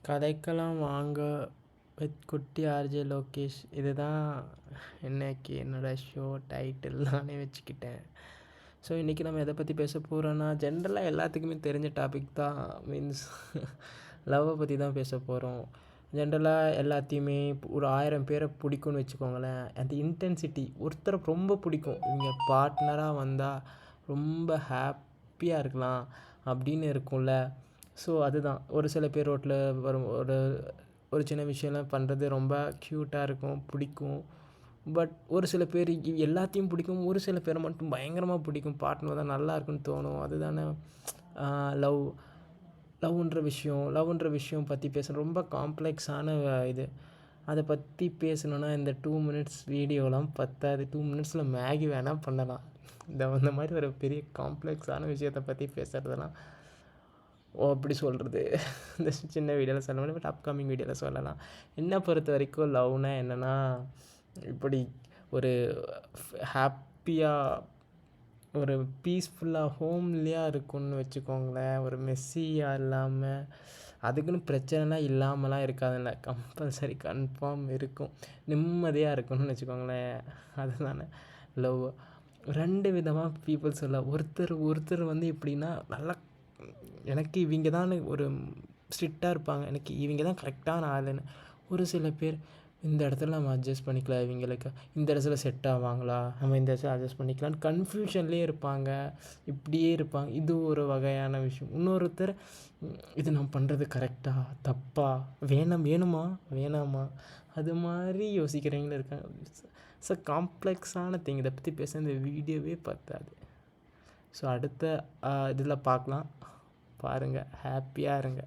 கதைக்கலாம் வாங்க வித் குட்டி ஆர்ஜே லோகேஷ். இதுதான் இன்னைக்கு என்னோடய ஷோ டைட்டில் நானே வச்சுக்கிட்டேன். ஸோ இன்றைக்கி நம்ம எதை பற்றி பேச போகிறோன்னா, ஜென்ரலாக எல்லாத்துக்குமே தெரிஞ்ச டாபிக் தான். மீன்ஸ் லவ்வை பற்றி தான் பேச போகிறோம். ஜென்ரலாக எல்லாத்தையுமே ஒரு 1000 பேரை பிடிக்கும்னு வச்சுக்கோங்களேன். அந்த இன்டென்சிட்டி ஒருத்தரை ரொம்ப பிடிக்கும், இவங்க பார்ட்னராக வந்தால் ரொம்ப ஹாப்பியாக இருக்கலாம் அப்படின்னு இருக்கும்ல. ஸோ அதுதான், ஒரு சில பேர் ரோட்டில் வரும் ஒரு சின்ன விஷயம்லாம் பண்ணுறது ரொம்ப க்யூட்டாக இருக்கும், பிடிக்கும். பட் ஒரு சில பேர் எல்லாத்தையும் பிடிக்கும், ஒரு சில பேரை மட்டும் பயங்கரமாக பிடிக்கும், பார்ட்னர் தான் நல்லா இருக்குன்னு தோணும். அதுதானே லவ். லவ்ன்ற விஷயம் பற்றி பேசணும். ரொம்ப காம்ப்ளெக்ஸான இது. அதை பற்றி பேசணுன்னா இந்த 2 மினிட்ஸ் வீடியோலாம் பத்தாது. 2 மினிட்ஸில் மேகி வேணால் பண்ணலாம். இந்த மாதிரி ஒரு பெரிய காம்ப்ளெக்ஸான விஷயத்தை பற்றி பேசுகிறதெல்லாம் அப்படி சொல்கிறது இந்த சின்ன வீடியோவில் சொல்ல முடியும். பட் அப்கமிங் வீடியோவில் சொல்லலாம். என்னை பொறுத்த வரைக்கும் லவ்னா என்னென்னா, இப்படி ஒரு ஹாப்பியாக ஒரு பீஸ்ஃபுல்லாக ஹோம்லியாக இருக்கும்னு வச்சுக்கோங்களேன். ஒரு மெஸ்ஸியாக இல்லாமல், அதுக்குன்னு பிரச்சனைலாம் இல்லாமலாம் இருக்காதுல்ல, கம்பல்சரி கன்ஃபார்ம் இருக்கும். நிம்மதியாக இருக்கணும்னு வச்சுக்கோங்களேன். அதுதானே லவ். 2 விதமாக பீப்புள்ஸ் இல்லை. ஒருத்தர் வந்து எப்படின்னா, நல்லா எனக்கு இவங்க தான் ஒரு ஸ்ட்ரிக்டாக இருப்பாங்க, எனக்கு இவங்க தான் கரெக்டான ஆளுன்னு. ஒரு சில பேர் இந்த இடத்துல நம்ம அட்ஜஸ்ட் பண்ணிக்கலாம், இவங்களுக்கு இந்த இடத்துல செட் ஆவாங்களா, நம்ம இந்த இடத்துல அட்ஜஸ்ட் பண்ணிக்கலான்னு கன்ஃபியூஷன்லேயே இருப்பாங்க, இப்படியே இருப்பாங்க. இது ஒரு வகையான விஷயம். இன்னொருத்தர் இது நம்ம பண்ணுறது கரெக்டாக தப்பா, வேணாமா அது மாதிரி யோசிக்கிறவங்களும் இருக்காங்க. ஸோ காம்ப்ளெக்ஸான திங். இதை பற்றி பேச இந்த வீடியோவே பத்தாது. ஸோ அடுத்த இதில் பார்க்கலாம். பாருங்கள், ஹாப்பியாக இருங்க.